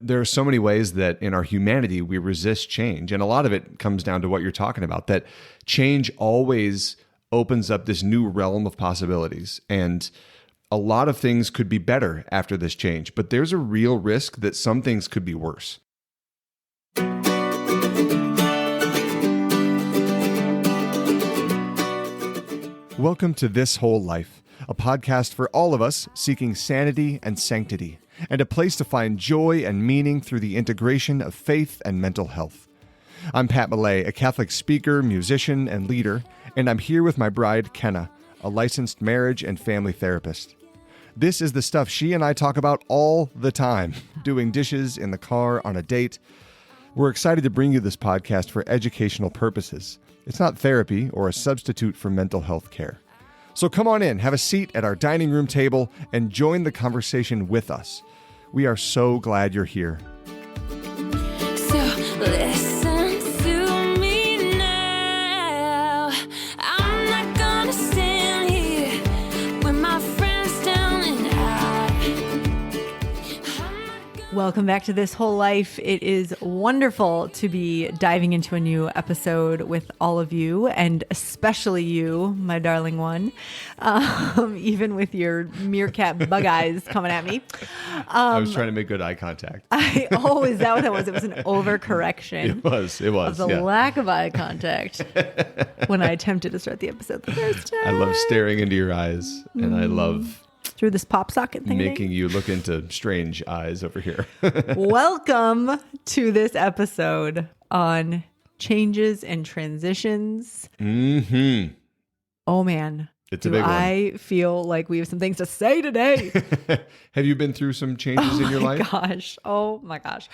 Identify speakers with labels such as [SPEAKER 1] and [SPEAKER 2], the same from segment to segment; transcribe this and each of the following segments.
[SPEAKER 1] there are so many ways that in our humanity we resist change. And a lot of it comes down to what you're talking about, that change always opens up this new realm of possibilities. And a lot of things could be better after this change, but there's a real risk that some things could be worse. Welcome to This Whole Life, a podcast for all of us seeking sanity and sanctity, and a place to find joy and meaning through the integration of faith and mental health. I'm Pat Millay, a Catholic speaker, musician, and leader, and I'm here with my bride, Kenna, a licensed marriage and family therapist. This is the stuff she and I talk about all the time, doing dishes, in the car, on a date. We're excited to bring you this podcast for educational purposes. It's not therapy or a substitute for mental health care. So come on in, have a seat at our dining room table, and join the conversation with us. We are so glad you're here.
[SPEAKER 2] So listen to me now. I'm not gonna stand here with my friends down and out.
[SPEAKER 3] Welcome back to This Whole Life. It is wonderful to be diving into a new episode with all of you, and especially you, my darling one, even with your meerkat bug eyes coming at me.
[SPEAKER 1] I was trying to make good eye contact.
[SPEAKER 3] Is that what that was? It was an overcorrection.
[SPEAKER 1] It was.
[SPEAKER 3] Of the lack of eye contact when I attempted to start the episode the first time.
[SPEAKER 1] I love staring into your eyes, and I love
[SPEAKER 3] through this pop socket thing.
[SPEAKER 1] making you look into strange eyes over here.
[SPEAKER 3] Welcome to this episode on changes and transitions.
[SPEAKER 1] Mm-hmm.
[SPEAKER 3] Oh man.
[SPEAKER 1] It's a big one.
[SPEAKER 3] I feel like we have some things to say today.
[SPEAKER 1] Have you been through some changes in your life?
[SPEAKER 3] Oh my gosh.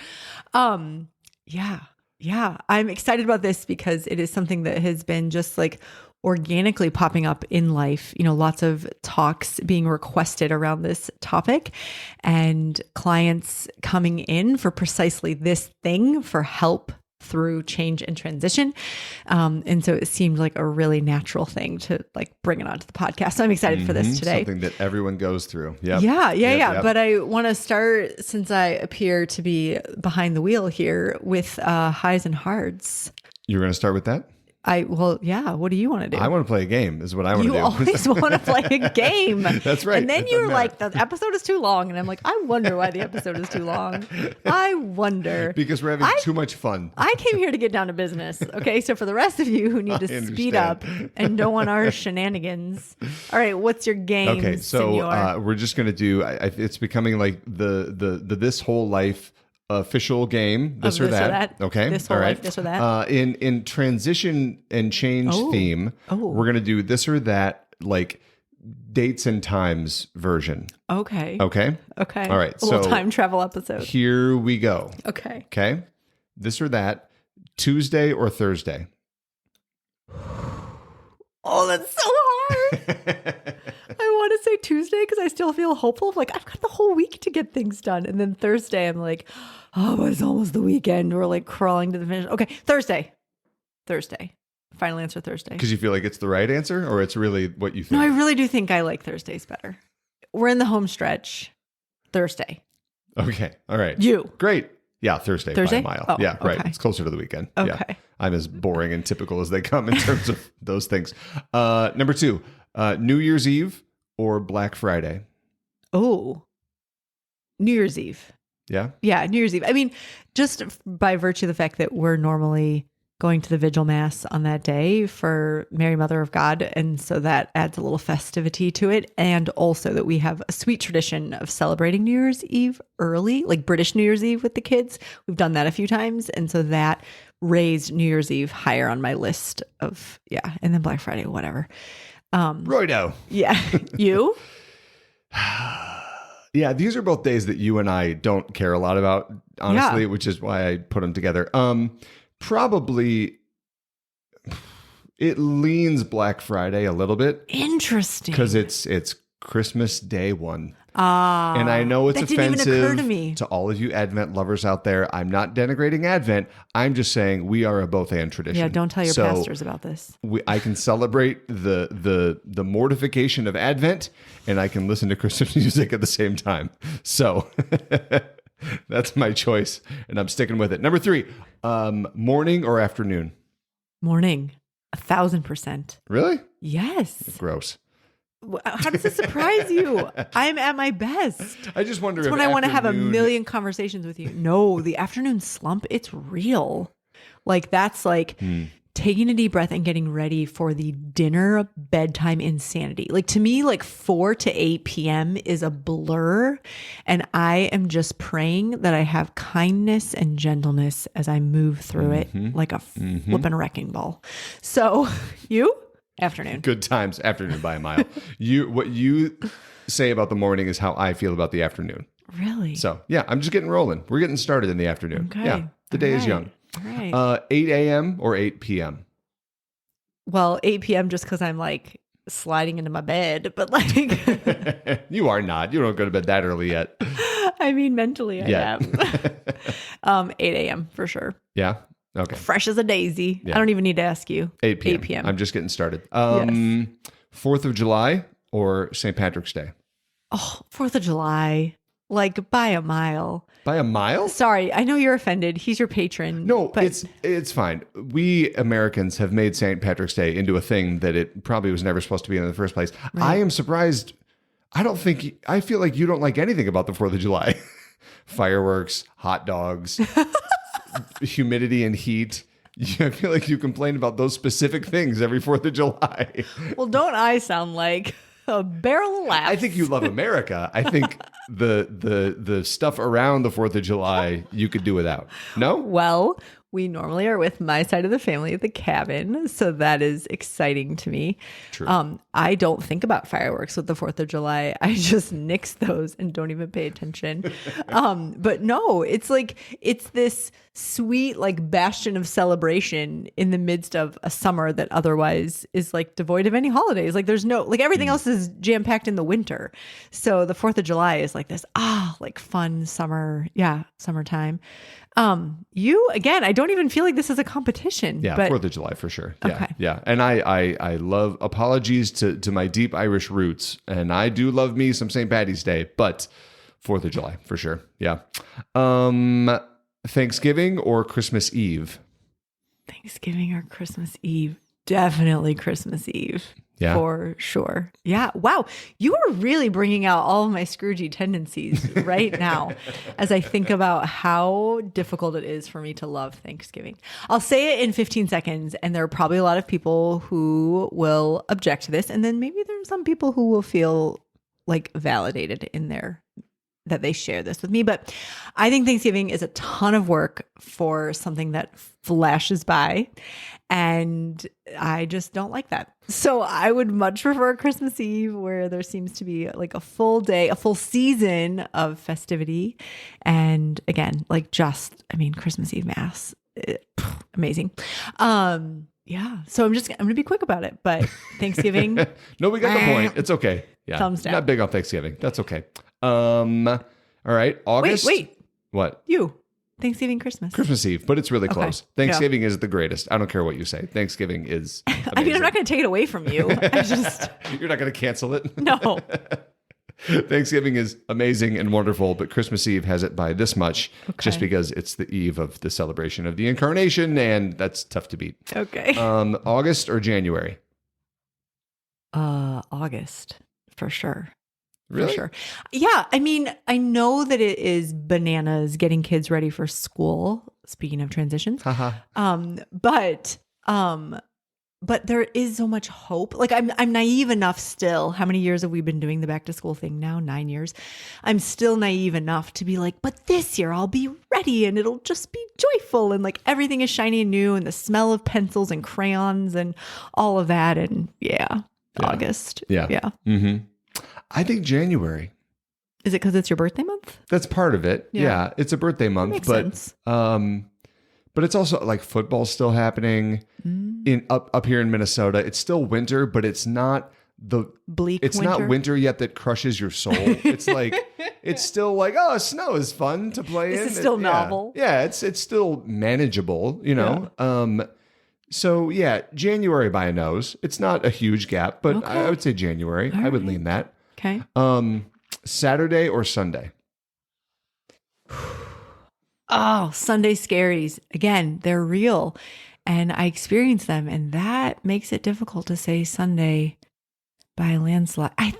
[SPEAKER 3] Yeah. I'm excited about this because it is something that has been just like organically popping up in life. You know, lots of talks being requested around this topic and clients coming in for precisely this thing, for help through change and transition. And so it seemed like a really natural thing to like bring it onto the podcast. So I'm excited for this today.
[SPEAKER 1] Something that everyone goes through. Yep.
[SPEAKER 3] Yeah. But I want to start, since I appear to be behind the wheel here, with highs and hards.
[SPEAKER 1] You're going to start with that?
[SPEAKER 3] What do you want to do?
[SPEAKER 1] I want to play a game is what I want to do.
[SPEAKER 3] You always want to play a game.
[SPEAKER 1] That's right.
[SPEAKER 3] And then you're like, the episode is too long. And I'm like, I wonder why the episode is too long. I wonder.
[SPEAKER 1] Because we're having too much fun.
[SPEAKER 3] I came here to get down to business. Okay. So for the rest of you who need to speed up and don't want our shenanigans. All right. What's your game?
[SPEAKER 1] Okay. So we're just going to do, it's becoming like the This Whole Life official game, this or that. Okay.
[SPEAKER 3] This Whole Life, this or that.
[SPEAKER 1] In transition and change theme, we're going to do this or that, like dates and times version.
[SPEAKER 3] Okay.
[SPEAKER 1] All right.
[SPEAKER 3] A little time travel episode.
[SPEAKER 1] Here we go.
[SPEAKER 3] Okay.
[SPEAKER 1] This or that, Tuesday or Thursday?
[SPEAKER 3] Oh, that's so hard. I want to say Tuesday because I still feel hopeful. Like, I've got the whole week to get things done. And then Thursday, I'm like, oh, but it's almost the weekend. We're like crawling to the finish. Okay, Thursday. Final answer, Thursday.
[SPEAKER 1] Because you feel like it's the right answer, or it's really what you think?
[SPEAKER 3] No, I really do think I like Thursdays better. We're in the home stretch. Thursday.
[SPEAKER 1] Okay. All right.
[SPEAKER 3] You.
[SPEAKER 1] Great. Yeah, Thursday by a mile.
[SPEAKER 3] Oh,
[SPEAKER 1] yeah, right.
[SPEAKER 3] okay.
[SPEAKER 1] It's closer to the weekend.
[SPEAKER 3] Okay.
[SPEAKER 1] Yeah. I'm as boring and typical as they come in terms of those things. Number 2, New Year's Eve or Black Friday?
[SPEAKER 3] Oh, New Year's Eve.
[SPEAKER 1] Yeah?
[SPEAKER 3] Yeah, New Year's Eve. I mean, just by virtue of the fact that we're normally going to the Vigil Mass on that day for Mary, Mother of God. And so that adds a little festivity to it. And also that we have a sweet tradition of celebrating New Year's Eve early, like British New Year's Eve with the kids. We've done that a few times. And so that raised New Year's Eve higher on my list of, and then Black Friday, whatever.
[SPEAKER 1] Roydo.
[SPEAKER 3] Yeah. You?
[SPEAKER 1] Yeah, these are both days that you and I don't care a lot about, honestly, which is why I put them together. Probably it leans Black Friday a little bit.
[SPEAKER 3] Interesting.
[SPEAKER 1] Because it's Christmas Day one. And I know it's offensive
[SPEAKER 3] didn't even occur to me.
[SPEAKER 1] To all of you Advent lovers out there. I'm not denigrating Advent. I'm just saying we are a both and tradition.
[SPEAKER 3] Yeah, don't tell your pastors about this.
[SPEAKER 1] I can celebrate the mortification of Advent, and I can listen to Christmas music at the same time. So That's my choice, and I'm sticking with it. Number 3, morning or afternoon?
[SPEAKER 3] Morning. 1,000%.
[SPEAKER 1] Really?
[SPEAKER 3] Yes.
[SPEAKER 1] Gross.
[SPEAKER 3] How does this surprise you? I'm at my best.
[SPEAKER 1] I just wonder
[SPEAKER 3] It's
[SPEAKER 1] if
[SPEAKER 3] when I want to have a
[SPEAKER 1] afternoon-
[SPEAKER 3] million conversations with you. No, the afternoon slump, it's real. Like that's like taking a deep breath and getting ready for the dinner bedtime insanity. Like to me, like 4 to 8 p.m. is a blur. And I am just praying that I have kindness and gentleness as I move through it like a flippin' wrecking ball. So you? Afternoon.
[SPEAKER 1] Good times, afternoon by a mile. What you say about the morning is how I feel about the afternoon.
[SPEAKER 3] Really?
[SPEAKER 1] So yeah, I'm just getting rolling. We're getting started in the afternoon.
[SPEAKER 3] Okay.
[SPEAKER 1] Yeah, the day is young.
[SPEAKER 3] All right.
[SPEAKER 1] 8 a.m. or 8 p.m.?
[SPEAKER 3] Well, 8 p.m. just because I'm like sliding into my bed, but like,
[SPEAKER 1] You are not. You don't go to bed that early yet.
[SPEAKER 3] I mean, mentally I
[SPEAKER 1] Yeah.
[SPEAKER 3] am. 8 a.m. for sure.
[SPEAKER 1] Yeah. Okay.
[SPEAKER 3] Fresh as a daisy.
[SPEAKER 1] Yeah.
[SPEAKER 3] I don't even need to ask you.
[SPEAKER 1] 8 p.m.
[SPEAKER 3] 8 p.m.
[SPEAKER 1] I'm just getting started. 4th of July or St. Patrick's Day?
[SPEAKER 3] Oh, 4th of July. Like by a mile.
[SPEAKER 1] By a mile?
[SPEAKER 3] Sorry, I know you're offended. He's your patron.
[SPEAKER 1] No,
[SPEAKER 3] but
[SPEAKER 1] it's fine. We Americans have made St. Patrick's Day into a thing that it probably was never supposed to be in the first place. I am surprised. I feel like you don't like anything about the 4th of July. Fireworks, hot dogs, humidity and heat. I feel like you complain about those specific things every 4th of July.
[SPEAKER 3] well, don't I sound like a barrel of laughs?
[SPEAKER 1] I think you love America. I think the stuff around the 4th of July you could do without. No?
[SPEAKER 3] Well, we normally are with my side of the family at the cabin, so that is exciting to me.
[SPEAKER 1] True.
[SPEAKER 3] I don't think about fireworks with the 4th of July. I just nix those and don't even pay attention. But no, it's this sweet like bastion of celebration in the midst of a summer that otherwise is like devoid of any holidays. Like there's no, like everything else is jam packed in the winter. So the 4th of July is like this, like fun summertime. You again, I don't even feel like this is a competition.
[SPEAKER 1] Yeah,
[SPEAKER 3] but
[SPEAKER 1] 4th of July for sure. Yeah,
[SPEAKER 3] Okay.
[SPEAKER 1] yeah. And I love, apologies to my deep Irish roots, and I do love me some St. Paddy's Day, but 4th of July for sure. Yeah. Thanksgiving or Christmas Eve?
[SPEAKER 3] Thanksgiving or Christmas Eve? Definitely Christmas Eve.
[SPEAKER 1] Yeah.
[SPEAKER 3] For sure. Yeah. Wow. You are really bringing out all of my Scroogey tendencies right now as I think about how difficult it is for me to love Thanksgiving. I'll say it in 15 seconds, and there are probably a lot of people who will object to this. And then maybe there's some people who will feel like validated in that they share this with me. But I think Thanksgiving is a ton of work for something that flashes by. And I just don't like that. So I would much prefer Christmas Eve, where there seems to be like a full day, a full season of festivity. And again, Christmas Eve Mass, amazing. Yeah. So I'm going to be quick about it, but Thanksgiving.
[SPEAKER 1] No, we got the point. It's okay. Yeah.
[SPEAKER 3] Thumbs down.
[SPEAKER 1] Not big on Thanksgiving. That's okay. All right. August.
[SPEAKER 3] Wait.
[SPEAKER 1] What?
[SPEAKER 3] You. Thanksgiving, Christmas.
[SPEAKER 1] Christmas Eve, but it's really close.
[SPEAKER 3] Yeah.
[SPEAKER 1] Thanksgiving is the greatest. I don't care what you say. Thanksgiving is amazing.
[SPEAKER 3] I mean, I'm not going to take it away from you.
[SPEAKER 1] You're not going to cancel it?
[SPEAKER 3] No.
[SPEAKER 1] Thanksgiving is amazing and wonderful, but Christmas Eve has it by this much just because it's the eve of the celebration of the incarnation, and that's tough to beat.
[SPEAKER 3] Okay.
[SPEAKER 1] August or January?
[SPEAKER 3] August, for sure.
[SPEAKER 1] Really?
[SPEAKER 3] For sure. Yeah. I mean, I know that it is bananas getting kids ready for school. Speaking of transitions. But there is so much hope. Like I'm naive enough still. How many years have we been doing the back to school thing now? 9 years. I'm still naive enough to be like, but this year I'll be ready and it'll just be joyful. And like everything is shiny and new and the smell of pencils and crayons and all of that. And August.
[SPEAKER 1] Yeah.
[SPEAKER 3] Yeah.
[SPEAKER 1] Mm-hmm. I think January.
[SPEAKER 3] Is it because it's your birthday month?
[SPEAKER 1] That's part of it. Yeah. It's a birthday month,
[SPEAKER 3] Makes
[SPEAKER 1] but
[SPEAKER 3] sense.
[SPEAKER 1] but it's also like football's still happening in up here in Minnesota. It's still winter, but it's not the
[SPEAKER 3] bleak.
[SPEAKER 1] It's
[SPEAKER 3] winter?
[SPEAKER 1] not winter yet that crushes your soul. It's like it's still like, oh, snow is fun to play in.
[SPEAKER 3] It's still novel.
[SPEAKER 1] Yeah, it's still manageable, you know.
[SPEAKER 3] Yeah.
[SPEAKER 1] So yeah, January by a nose. It's not a huge gap, but I would say January. I would lean that.
[SPEAKER 3] Okay.
[SPEAKER 1] Saturday or Sunday?
[SPEAKER 3] Oh, Sunday scaries. Again, they're real and I experience them. And that makes it difficult to say Sunday by a landslide. I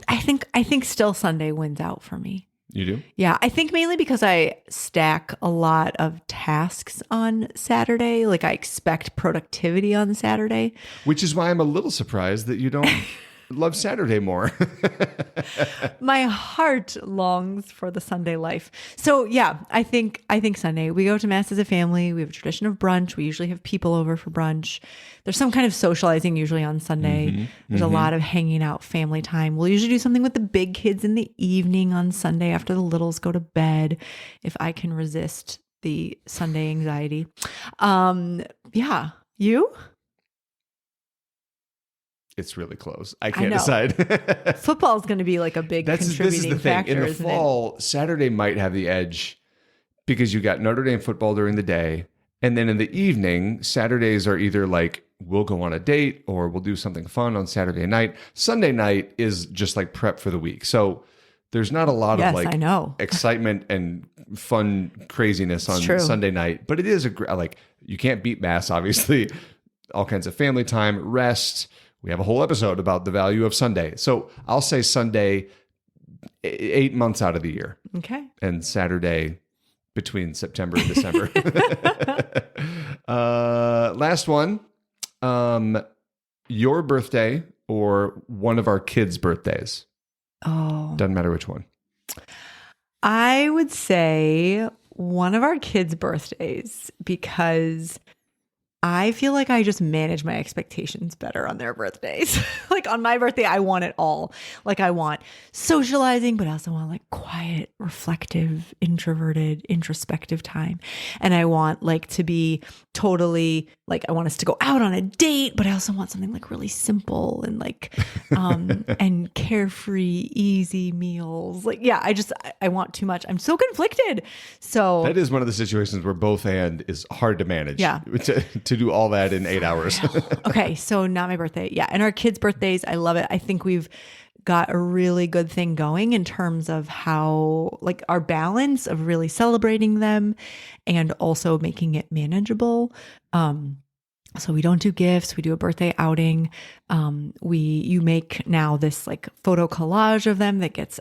[SPEAKER 3] think still Sunday wins out for me.
[SPEAKER 1] You do?
[SPEAKER 3] Yeah, I think mainly because I stack a lot of tasks on Saturday. Like I expect productivity on Saturday.
[SPEAKER 1] Which is why I'm a little surprised that you don't love Saturday more.
[SPEAKER 3] My heart longs for the Sunday life. So yeah, I think Sunday. We go to mass as a family. We have a tradition of brunch. We usually have people over for brunch. There's some kind of socializing usually on Sunday. There's a lot of hanging out, family time. We'll usually do something with the big kids in the evening on Sunday after the littles go to bed, if I can resist the Sunday anxiety. Yeah. You?
[SPEAKER 1] It's really close. I can't decide.
[SPEAKER 3] Football is going to be like a big contributing
[SPEAKER 1] This is the thing.
[SPEAKER 3] factor.
[SPEAKER 1] In the fall, Saturday might have the edge because you got Notre Dame football during the day. And then in the evening, Saturdays are either like, we'll go on a date or we'll do something fun on Saturday night. Sunday night is just like prep for the week. So there's not a lot of like excitement and fun craziness on Sunday night. But it is like, you can't beat mass, obviously. All kinds of family time, rest. We have a whole episode about the value of Sunday. So I'll say Sunday 8 months out of the year.
[SPEAKER 3] Okay.
[SPEAKER 1] And Saturday between September and December. Last one. Your birthday or one of our kids' birthdays.
[SPEAKER 3] Oh.
[SPEAKER 1] Doesn't matter which one.
[SPEAKER 3] I would say one of our kids' birthdays because I feel like I just manage my expectations better on their birthdays. Like on my birthday, I want it all. Like I want socializing, but I also want like quiet, reflective, introverted, introspective time. And I want like to be totally like, I want us to go out on a date, but I also want something like really simple and like, and carefree, easy meals. Like, yeah, I want too much. I'm so conflicted. So
[SPEAKER 1] that is one of the situations where both and is hard to manage.
[SPEAKER 3] Yeah.
[SPEAKER 1] To do all that in 8 hours.
[SPEAKER 3] Okay. So not my birthday. Yeah. And our kids' birthdays, I love it. I think we've got a really good thing going in terms of how like our balance of really celebrating them and also making it manageable. So we don't do gifts. We do a birthday outing. You make now this like photo collage of them that gets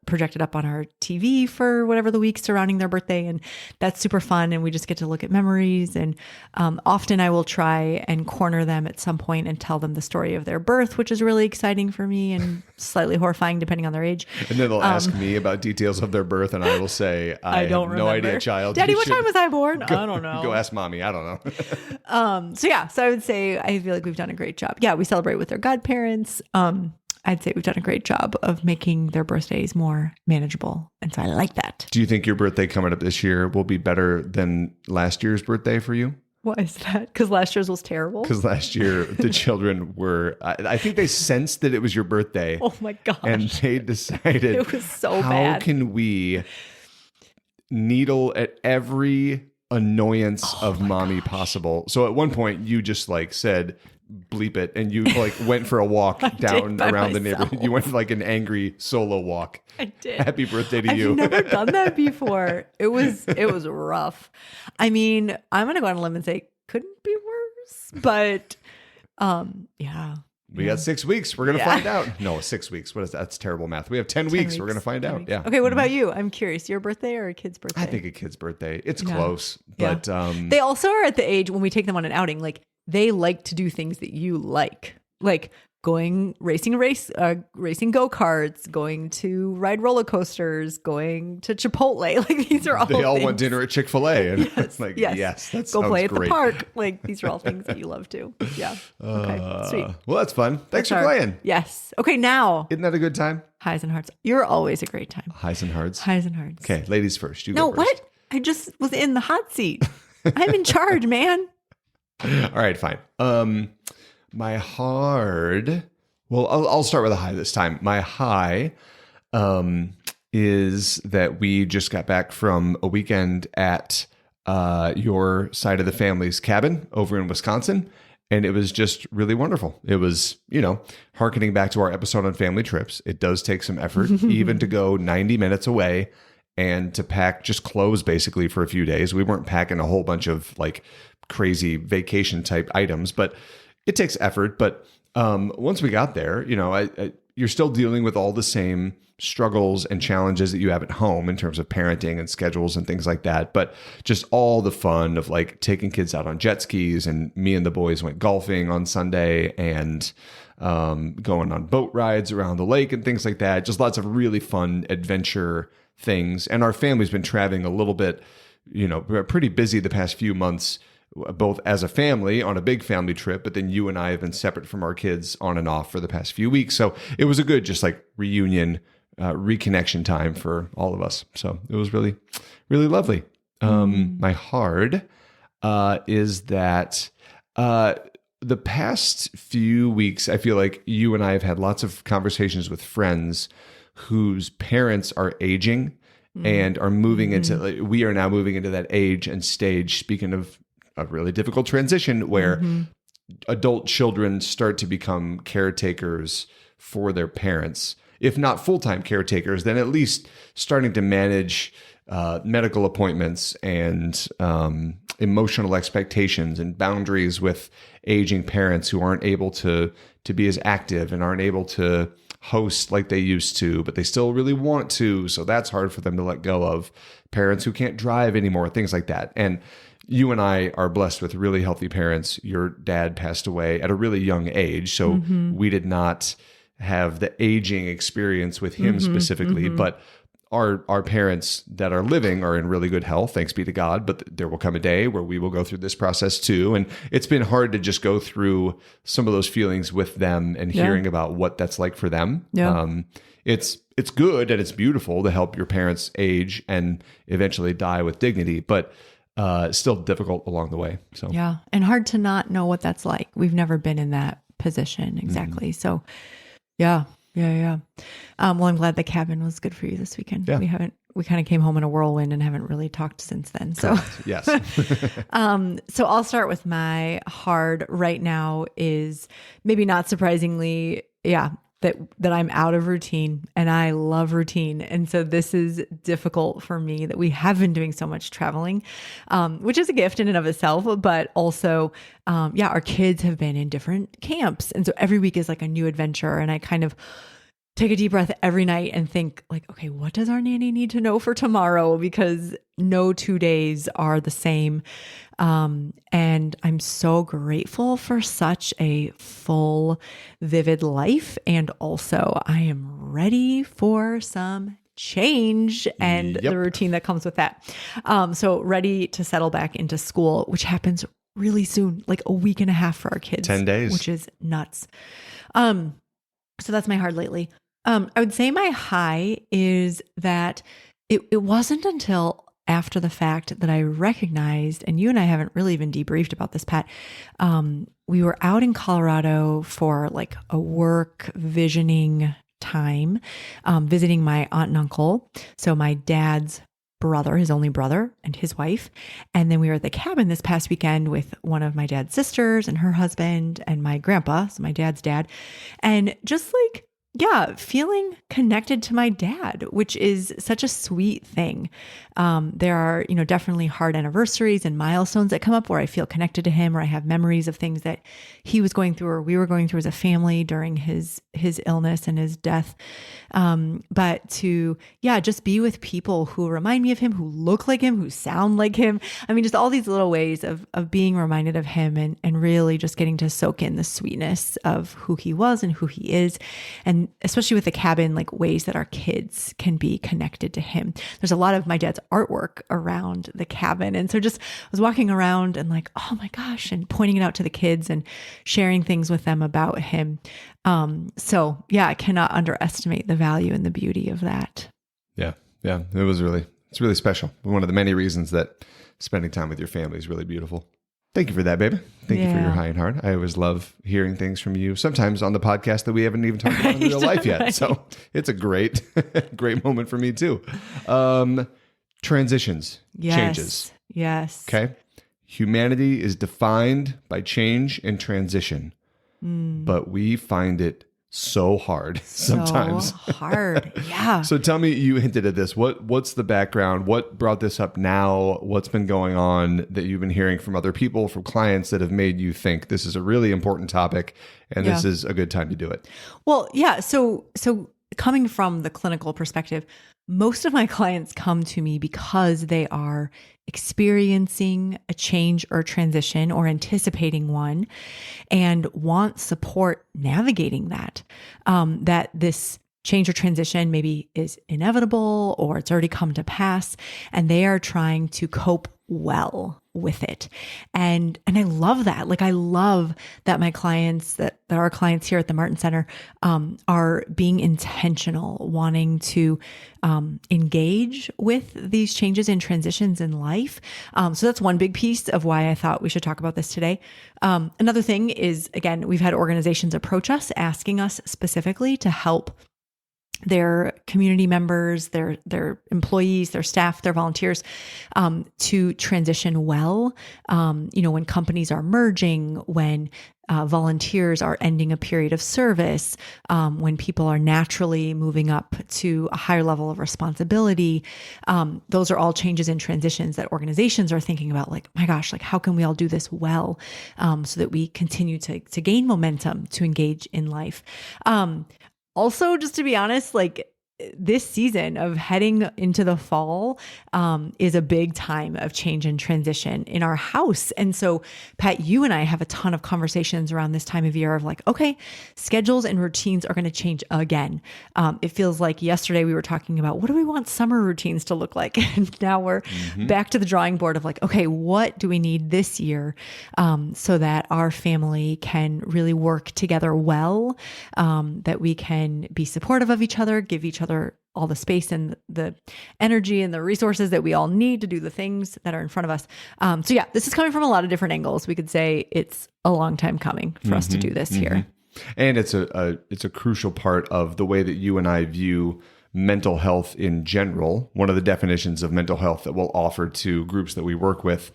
[SPEAKER 3] projected up on our TV for whatever the week surrounding their birthday. And that's super fun. And we just get to look at memories. And often I will try and corner them at some point and tell them the story of their birth, which is really exciting for me and slightly horrifying depending on their age.
[SPEAKER 1] And then they'll ask me about details of their birth. And I will say, I don't have no idea, child.
[SPEAKER 3] Daddy, what time was I born? I don't know.
[SPEAKER 1] Go ask mommy. I don't know.
[SPEAKER 3] So I would say, I feel like we've done a great job. Yeah. We celebrate with their godparents. I'd say we've done a great job of making their birthdays more manageable. And so I like that.
[SPEAKER 1] Do you think your birthday coming up this year will be better than last year's birthday for you?
[SPEAKER 3] Why is that? Because last year's was terrible?
[SPEAKER 1] Because last year the children were, I think they sensed that it was your birthday.
[SPEAKER 3] Oh my gosh.
[SPEAKER 1] And they decided,
[SPEAKER 3] it was so
[SPEAKER 1] how
[SPEAKER 3] bad.
[SPEAKER 1] can we needle at every annoyance of mommy possible? So at one point you just like said, bleep it, and you like went for a walk down around the neighborhood. You went like an angry solo walk.
[SPEAKER 3] I did.
[SPEAKER 1] Happy birthday to you.
[SPEAKER 3] I've never done that before. It was rough. I mean, I'm gonna go on a limb and say couldn't be worse, but yeah.
[SPEAKER 1] We got 6 weeks. We're gonna find out. No, 6 weeks. What is that? That's terrible math. We have 10 weeks. We're gonna find out.
[SPEAKER 3] Weeks.
[SPEAKER 1] Yeah.
[SPEAKER 3] Okay. What about you? I'm curious. Your birthday or a kid's birthday?
[SPEAKER 1] I think a kid's birthday. It's close, but
[SPEAKER 3] they also are at the age when we take them on an outing. Like they like to do things that you like going racing go-karts, going to ride roller coasters, going to Chipotle. Like these are all
[SPEAKER 1] they all
[SPEAKER 3] things.
[SPEAKER 1] want dinner at Chick-fil-A. And it's like, yes, that
[SPEAKER 3] go play at
[SPEAKER 1] great.
[SPEAKER 3] the park. Like these are all things that you love too. Yeah. Okay. Sweet.
[SPEAKER 1] Well, that's fun. Thanks for playing.
[SPEAKER 3] Yes. Okay. Now.
[SPEAKER 1] Isn't that a good time?
[SPEAKER 3] Highs and hearts. You're always a great time.
[SPEAKER 1] Highs and hearts.
[SPEAKER 3] Highs and hearts.
[SPEAKER 1] Okay. Ladies first. You
[SPEAKER 3] no,
[SPEAKER 1] go first.
[SPEAKER 3] what? I just was in the hot seat. I'm in charge, man.
[SPEAKER 1] All right, fine. My hard. Well, I'll start with a high this time. My high is that we just got back from a weekend at your side of the family's cabin over in Wisconsin, and it was just really wonderful. It was, hearkening back to our episode on family trips. It does take some effort, even to go 90 minutes away and to pack just clothes basically for a few days. We weren't packing a whole bunch of like crazy vacation type items, but it takes effort. But once we got there, you're still dealing with all the same struggles and challenges that you have at home in terms of parenting and schedules and things like that. But just all the fun of like taking kids out on jet skis, and me and the boys went golfing on Sunday and going on boat rides around the lake and things like that. Just lots of really fun adventure things. And our family's been traveling a little bit, we're pretty busy the past few months, both as a family on a big family trip, but then you and I have been separate from our kids on and off for the past few weeks. So it was a good, just like reunion, reconnection time for all of us. So it was really, really lovely. My hard is that the past few weeks, I feel like you and I have had lots of conversations with friends whose parents are aging and are moving into, we are now moving into that age and stage, speaking of a really difficult transition where adult children start to become caretakers for their parents. If not full-time caretakers, then at least starting to manage medical appointments and emotional expectations and boundaries with aging parents who aren't able to be as active and aren't able to host like they used to, but they still really want to. So that's hard for them to let go of. Parents who can't drive anymore, things like that. And you and I are blessed with really healthy parents. Your dad passed away at a really young age, so we did not have the aging experience with him specifically, but our parents that are living are in really good health, thanks be to God, but there will come a day where we will go through this process too. And it's been hard to just go through some of those feelings with them and hearing about what that's like for them. Yeah. It's good and it's beautiful to help your parents age and eventually die with dignity, but still difficult along the way. So
[SPEAKER 3] yeah, and hard to not know what that's like. We've never been in that position exactly. So yeah. Well, I'm glad the cabin was good for you this weekend. Yeah. We kind of came home in a whirlwind and haven't really talked since then. So
[SPEAKER 1] yes.
[SPEAKER 3] So I'll start with my hard right now is maybe not surprisingly, that I'm out of routine, and I love routine. And so this is difficult for me that we have been doing so much traveling, which is a gift in and of itself, but also, our kids have been in different camps. And so every week is like a new adventure. And I kind of take a deep breath every night and think like, okay, what does our nanny need to know for tomorrow? Because no 2 days are the same. And I'm so grateful for such a full, vivid life. And also I am ready for some change and the routine that comes with that. So ready to settle back into school, which happens really soon, like a week and a half for our kids.
[SPEAKER 1] 10 days.
[SPEAKER 3] Which is nuts. So that's my hard lately. I would say my high is that it wasn't until after the fact that I recognized, and you and I haven't really even debriefed about this, Pat. We were out in Colorado for like a work visioning time, visiting my aunt and uncle. So my dad's brother, his only brother, and his wife. And then we were at the cabin this past weekend with one of my dad's sisters and her husband and my grandpa, so my dad's dad. And just like, feeling connected to my dad, which is such a sweet thing. There are, definitely hard anniversaries and milestones that come up where I feel connected to him, or I have memories of things that he was going through or we were going through as a family during his illness and his death. But to, just be with people who remind me of him, who look like him, who sound like him. I mean, just all these little ways of being reminded of him and really just getting to soak in the sweetness of who he was and who he is. And especially with the cabin, like ways that our kids can be connected to him. There's a lot of my dad's artwork around the cabin. And so just I was walking around and like, oh my gosh, and pointing it out to the kids and sharing things with them about him. I cannot underestimate the value and the beauty of that.
[SPEAKER 1] Yeah. It's really special. One of the many reasons that spending time with your family is really beautiful. Thank you for that, baby. Thank you for your high and hard. I always love hearing things from you, sometimes on the podcast that we haven't even talked about in real life yet. So it's a great moment for me too. Transitions, changes.
[SPEAKER 3] Yes.
[SPEAKER 1] Okay. Humanity is defined by change and transition, but we find it so hard sometimes.
[SPEAKER 3] So hard. Yeah.
[SPEAKER 1] So tell me, you hinted at this. What's the background? What brought this up now? What's been going on that you've been hearing from other people, from clients, that have made you think this is a really important topic and this is a good time to do it?
[SPEAKER 3] Well, yeah. So coming from the clinical perspective, most of my clients come to me because they are experiencing a change or transition or anticipating one and want support navigating that. That this change or transition maybe is inevitable or it's already come to pass, and they are trying to cope well with it. And I love that. Like, I love that my clients, that our clients here at the Martin Center, are being intentional, wanting to engage with these changes and transitions in life. So that's one big piece of why I thought we should talk about this today. Another thing is, again, we've had organizations approach us asking us specifically to help their community members, their employees, their staff, their volunteers, to transition well. When companies are merging, when volunteers are ending a period of service, when people are naturally moving up to a higher level of responsibility. Those are all changes and transitions that organizations are thinking about, like, my gosh, like, how can we all do this well, so that we continue to gain momentum to engage in life. Also, just to be honest, like, this season of heading into the fall is a big time of change and transition in our house. And so, Pat, you and I have a ton of conversations around this time of year of like, okay, schedules and routines are going to change again. It feels like yesterday we were talking about, what do we want summer routines to look like? And now we're back to the drawing board of like, okay, what do we need this year so that our family can really work together well, that we can be supportive of each other, give each other all the space and the energy and the resources that we all need to do the things that are in front of us. So yeah, this is coming from a lot of different angles. We could say it's a long time coming for us to do this here.
[SPEAKER 1] And it's a crucial part of the way that you and I view mental health in general. One of the definitions of mental health that we'll offer to groups that we work with,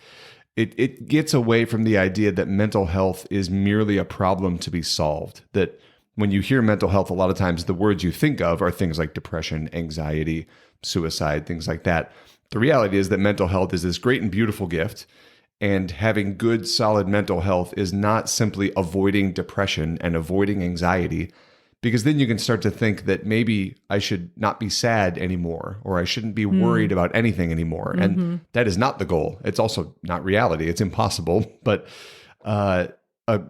[SPEAKER 1] it gets away from the idea that mental health is merely a problem to be solved. That when you hear mental health, a lot of times the words you think of are things like depression, anxiety, suicide, things like that. The reality is that mental health is this great and beautiful gift, and having good, solid mental health is not simply avoiding depression and avoiding anxiety, because then you can start to think that maybe I should not be sad anymore, or I shouldn't be worried about anything anymore. And that is not the goal. It's also not reality. It's impossible. But a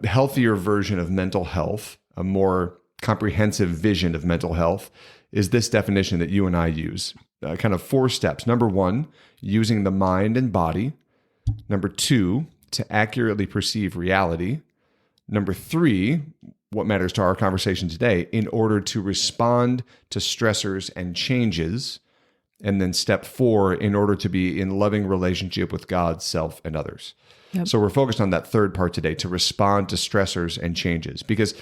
[SPEAKER 1] healthier version of mental health, a more comprehensive vision of mental health, is this definition that you and I use. Kind of 4 steps. Number 1, using the mind and body. Number 2, to accurately perceive reality. Number 3, what matters to our conversation today, in order to respond to stressors and changes. And then step 4, in order to be in loving relationship with God, self, and others. Yep. So we're focused on that third part today, to respond to stressors and changes, because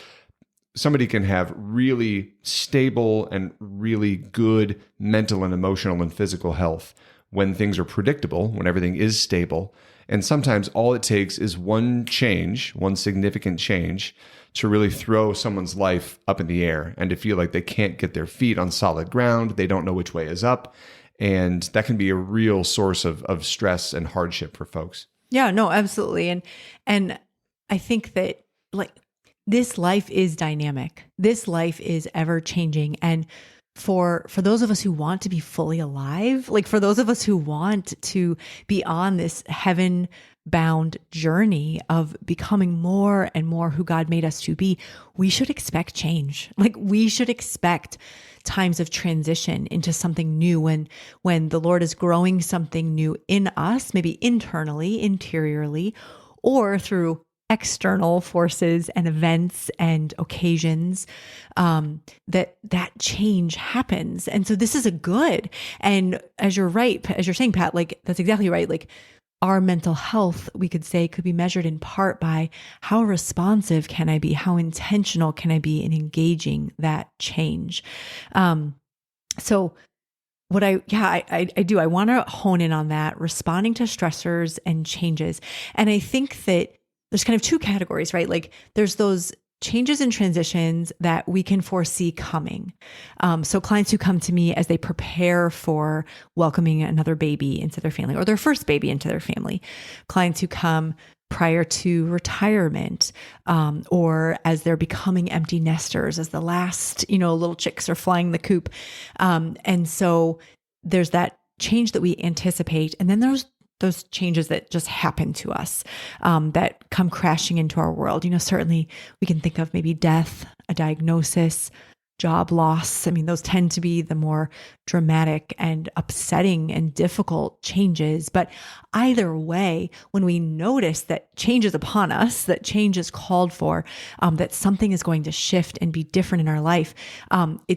[SPEAKER 1] somebody can have really stable and really good mental and emotional and physical health when things are predictable, when everything is stable. And sometimes all it takes is one change, one significant change, to really throw someone's life up in the air and to feel like they can't get their feet on solid ground. They don't know which way is up. And that can be a real source of stress and hardship for folks.
[SPEAKER 3] Yeah, no, absolutely. And I think that, like, this life is dynamic. This life is ever changing. And for those of us who want to be fully alive, like for those of us who want to be on this heaven-bound journey of becoming more and more who God made us to be, we should expect change. Like, we should expect times of transition into something new when the Lord is growing something new in us, maybe internally, interiorly, or through external forces and events and occasions, that change happens. And so this is a good. And as you're saying, Pat, like, that's exactly right. Like, our mental health, we could say, could be measured in part by how responsive can I be? How intentional can I be in engaging that change? So what I do, I want to hone in on that, responding to stressors and changes. And I think that there's kind of 2 categories, right? Like, there's those changes and transitions that we can foresee coming. So clients who come to me as they prepare for welcoming another baby into their family or their first baby into their family, clients who come prior to retirement, or as they're becoming empty nesters, as the last, little chicks are flying the coop. And so there's that change that we anticipate. And then there's those changes that just happen to us, that come crashing into our world. Certainly we can think of maybe death, a diagnosis, job loss. I mean, those tend to be the more dramatic and upsetting and difficult changes. But either way, when we notice that change is upon us, that change is called for, that something is going to shift and be different in our life,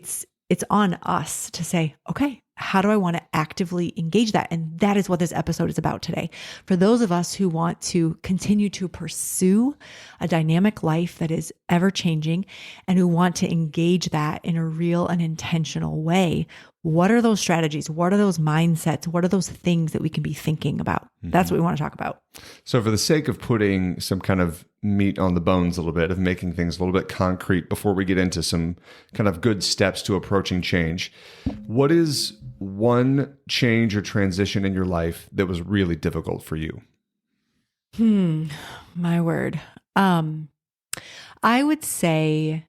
[SPEAKER 3] it's on us to say, okay, how do I want to actively engage that? And that is what this episode is about today. For those of us who want to continue to pursue a dynamic life that is ever changing and who want to engage that in a real and intentional way, what are those strategies? What are those mindsets? What are those things that we can be thinking about? That's what we want to talk about.
[SPEAKER 1] So for the sake of putting some kind of meat on the bones a little bit, of making things a little bit concrete before we get into some kind of good steps to approaching change, what is one change or transition in your life that was really difficult for you?
[SPEAKER 3] My word. I would say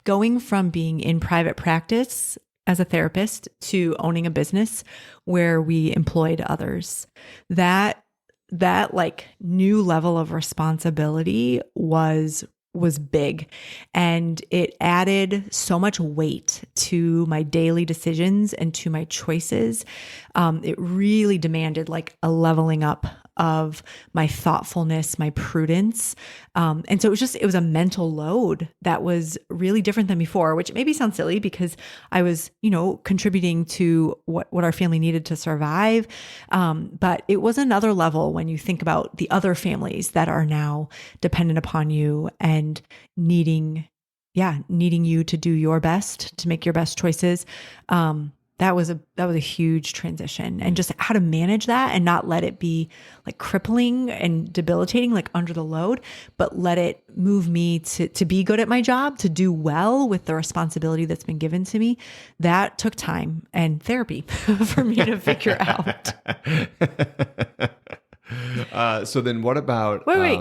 [SPEAKER 3] going from being in private practice as a therapist to owning a business where we employed others, that like new level of responsibility was big, and it added so much weight to my daily decisions and to my choices. It really demanded like a leveling up of my thoughtfulness, my prudence. And so it was a mental load that was really different than before, which maybe sounds silly because I was, contributing to what our family needed to survive. But it was another level when you think about the other families that are now dependent upon you and needing you to do your best, to make your best choices. That was a huge transition, and just how to manage that and not let it be like crippling and debilitating, like under the load, but let it move me to be good at my job, to do well with the responsibility that's been given to me. That took time and therapy for me to figure out.
[SPEAKER 1] So then what about,
[SPEAKER 3] wait,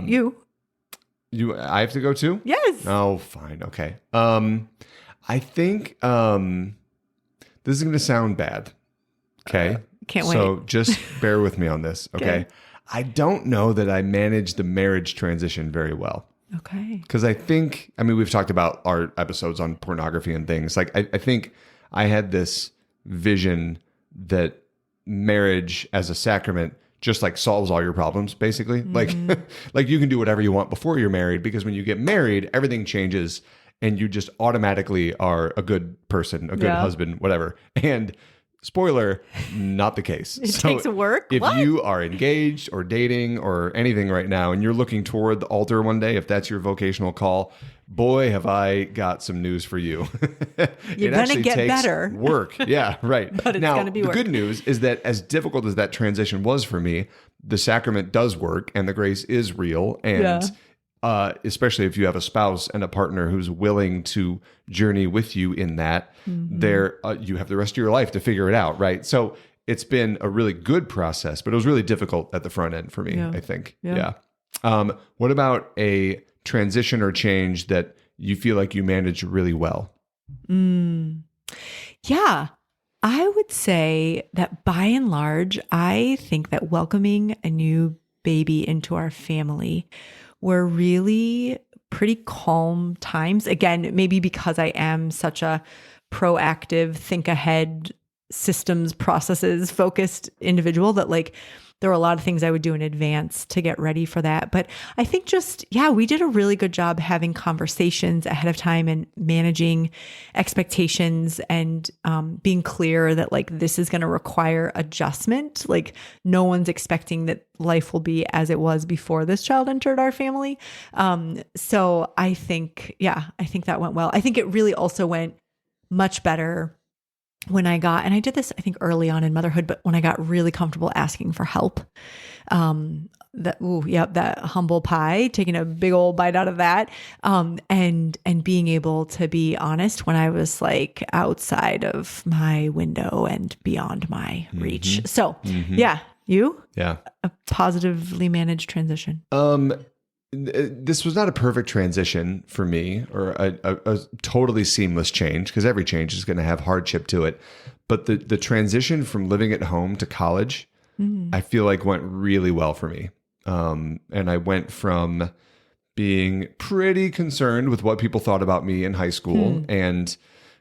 [SPEAKER 1] I have to go too?
[SPEAKER 3] Yes.
[SPEAKER 1] Oh, fine. Okay. I think, this is going to sound bad. Okay.
[SPEAKER 3] Can't wait.
[SPEAKER 1] So just bear with me on this. Okay. I don't know that I managed the marriage transition very well.
[SPEAKER 3] Okay.
[SPEAKER 1] Because we've talked about our episodes on pornography and things. Like, I think I had this vision that marriage as a sacrament just like solves all your problems, basically.
[SPEAKER 3] Mm-hmm.
[SPEAKER 1] Like you can do whatever you want before you're married, because when you get married, everything changes. And you just automatically are a good person, a good husband, whatever. And spoiler, not the case.
[SPEAKER 3] It takes work.
[SPEAKER 1] If you are engaged or dating or anything right now, and you're looking toward the altar one day, if that's your vocational call, boy, have I got some news for you.
[SPEAKER 3] You're going to get better.
[SPEAKER 1] Work. Yeah, right.
[SPEAKER 3] But it's going to be work.
[SPEAKER 1] The good news is that as difficult as that transition was for me, the sacrament does work and the grace is real. And especially if you have a spouse and a partner who's willing to journey with you in that, you have the rest of your life to figure it out, right? So it's been a really good process, but it was really difficult at the front end for me, I think. Yeah. What about a transition or change that you feel like you managed really well?
[SPEAKER 3] Yeah. I would say that by and large, I think that welcoming a new baby into our family were really pretty calm times. Again, maybe because I am such a proactive, think ahead, systems, processes focused individual, that like there were a lot of things I would do in advance to get ready for that. But I think we did a really good job having conversations ahead of time and managing expectations and being clear that like this is going to require adjustment. Like no one's expecting that life will be as it was before this child entered our family. So I think that went well. I think it really also went much better when I did this, I think early on in motherhood, but when I got really comfortable asking for help, that humble pie, taking a big old bite out of that, and being able to be honest when I was like outside of my window and beyond my reach. So you a positively managed transition.
[SPEAKER 1] This was not a perfect transition for me, or a totally seamless change, because every change is going to have hardship to it. But the transition from living at home to college, I feel like went really well for me. And I went from being pretty concerned with what people thought about me in high school. And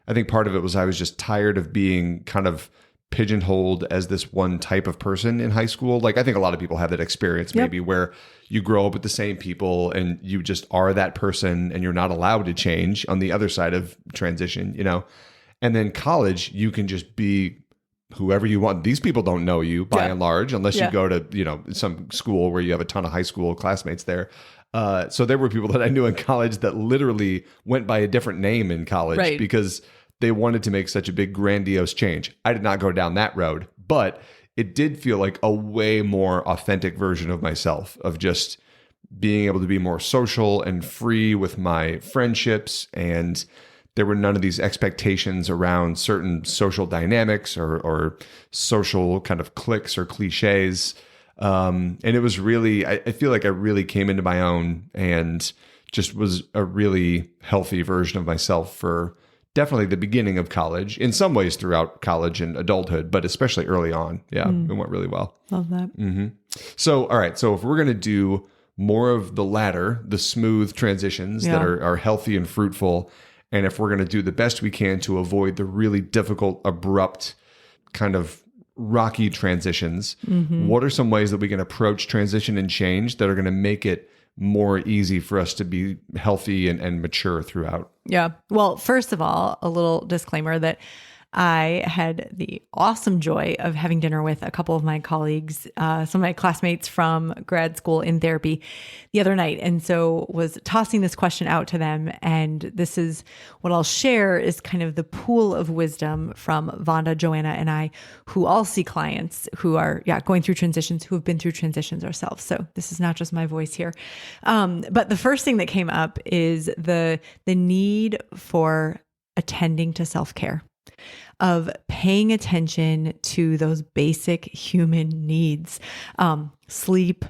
[SPEAKER 1] I think part of it was I was just tired of being kind of pigeonholed as this one type of person in high school. Like, I think a lot of people have that experience, maybe where you grow up with the same people and you just are that person and you're not allowed to change on the other side of transition, you know? And then college, you can just be whoever you want. These people don't know you by and large, unless you go to, you know, some school where you have a ton of high school classmates there. So there were people that I knew in college that literally went by a different name in college because they wanted to make such a big grandiose change. I did not go down that road, but it did feel like a way more authentic version of myself, of just being able to be more social and free with my friendships. And there were none of these expectations around certain social dynamics or social kind of cliques or cliches. And it was really, I feel like I really came into my own and just was a really healthy version of myself for definitely the beginning of college, in some ways throughout college and adulthood, but especially early on. Yeah, it went really well.
[SPEAKER 3] Love that.
[SPEAKER 1] So, all right. So if we're going to do more of the latter, the smooth transitions that are healthy and fruitful, and if we're going to do the best we can to avoid the really difficult, abrupt, kind of rocky transitions, what are some ways that we can approach transition and change that are going to make it more easy for us to be healthy and mature throughout?
[SPEAKER 3] Yeah. Well, first of all, a little disclaimer that I had the awesome joy of having dinner with a couple of my colleagues, some of my classmates from grad school in therapy the other night. And so was tossing this question out to them. And this is what I'll share is kind of the pool of wisdom from Vonda, Joanna, and I, who all see clients who are going through transitions, who have been through transitions ourselves. So this is not just my voice here. But the first thing that came up is the need for attending to self-care, of paying attention to those basic human needs, sleep,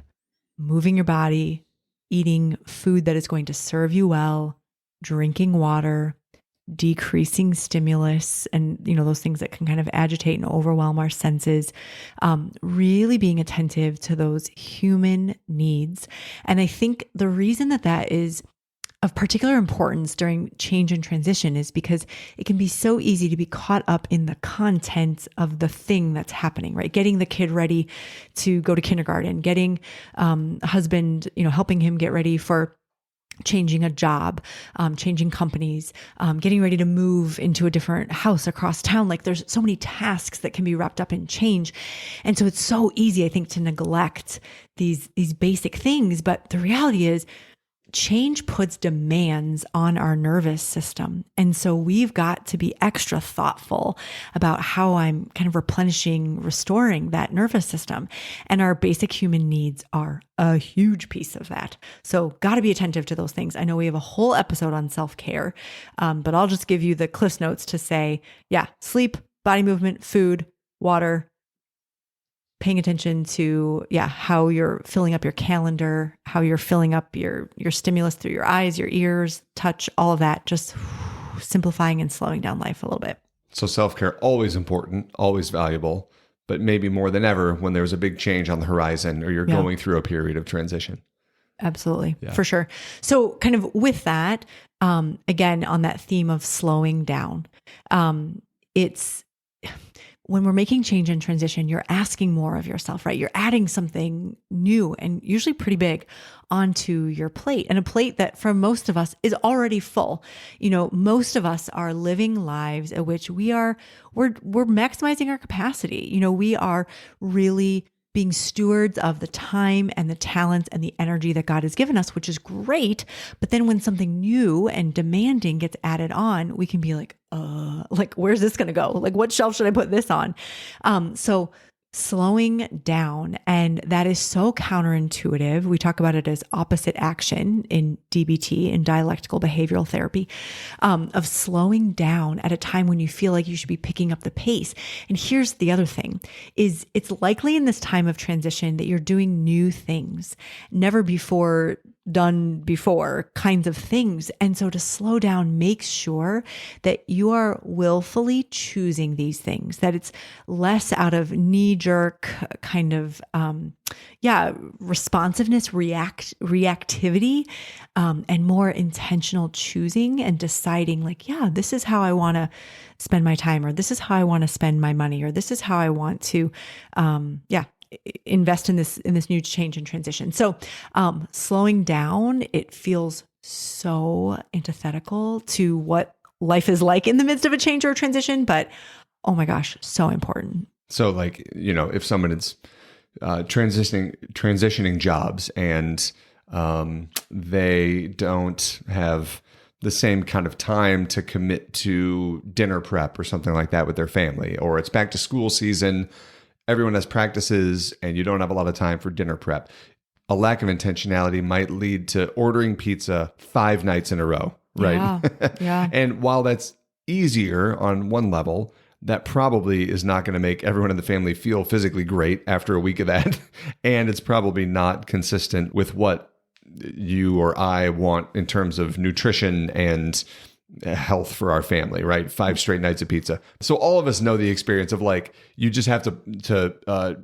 [SPEAKER 3] moving your body, eating food that is going to serve you well, drinking water, decreasing stimulus, and, you know, those things that can kind of agitate and overwhelm our senses, really being attentive to those human needs. And I think the reason that is of particular importance during change and transition is because it can be so easy to be caught up in the content of the thing that's happening, right? Getting the kid ready to go to kindergarten, getting a husband, you know, helping him get ready for changing a job, changing companies, getting ready to move into a different house across town. Like, there's so many tasks that can be wrapped up in change. And so it's so easy, I think, to neglect these basic things. But the reality is, change puts demands on our nervous system. And so we've got to be extra thoughtful about how I'm kind of replenishing, restoring that nervous system. And our basic human needs are a huge piece of that. So got to be attentive to those things. I know we have a whole episode on self-care, but I'll just give you the Cliff's Notes to say, sleep, body movement, food, water, paying attention to, how you're filling up your calendar, how you're filling up your stimulus through your eyes, your ears, touch, all of that, just simplifying and slowing down life a little bit.
[SPEAKER 1] So self-care, always important, always valuable, but maybe more than ever when there's a big change on the horizon or you're going through a period of transition.
[SPEAKER 3] Absolutely, for sure. So kind of with that, again, on that theme of slowing down, it's when we're making change and transition, you're asking more of yourself, right? You're adding something new and usually pretty big onto your plate, and a plate that for most of us is already full. You know, most of us are living lives at which we're maximizing our capacity. You know, we are really being stewards of the time and the talents and the energy that God has given us, which is great. But then when something new and demanding gets added on, we can be like, where's this going to go? Like, what shelf should I put this on? So slowing down. And that is so counterintuitive. We talk about it as opposite action in DBT, in dialectical behavioral therapy, of slowing down at a time when you feel like you should be picking up the pace. And here's the other thing is it's likely in this time of transition that you're doing new things, never before done before kinds of things. And so to slow down, make sure that you are willfully choosing these things, that it's less out of knee-jerk kind of, responsiveness, reactivity, and more intentional choosing and deciding like, this is how I want to spend my time, or this is how I want to spend my money, or this is how I want to, invest in this new change and transition. So, slowing down, it feels so antithetical to what life is like in the midst of a change or a transition, but oh my gosh, so important.
[SPEAKER 1] So like, if someone is transitioning jobs and they don't have the same kind of time to commit to dinner prep or something like that with their family, or it's back to school season, everyone has practices and you don't have a lot of time for dinner prep. A lack of intentionality might lead to ordering pizza 5 nights in a row, right?
[SPEAKER 3] Yeah.
[SPEAKER 1] And while that's easier on one level, that probably is not going to make everyone in the family feel physically great after a week of that. And it's probably not consistent with what you or I want in terms of nutrition and health for our family, right? 5 straight nights of pizza. So all of us know the experience of like, you just have to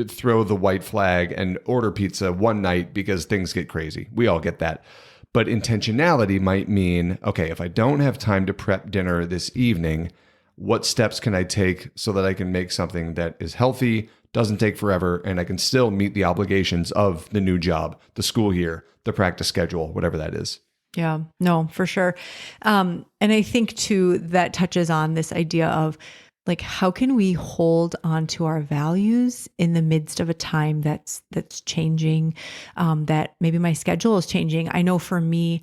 [SPEAKER 1] throw the white flag and order pizza one night because things get crazy. We all get that. But intentionality might mean, okay, if I don't have time to prep dinner this evening, what steps can I take so that I can make something that is healthy, doesn't take forever, and I can still meet the obligations of the new job, the school year, the practice schedule, whatever that is.
[SPEAKER 3] Yeah, no, for sure. And I think too, that touches on this idea of like, how can we hold on to our values in the midst of a time that's changing, that maybe my schedule is changing. I know for me,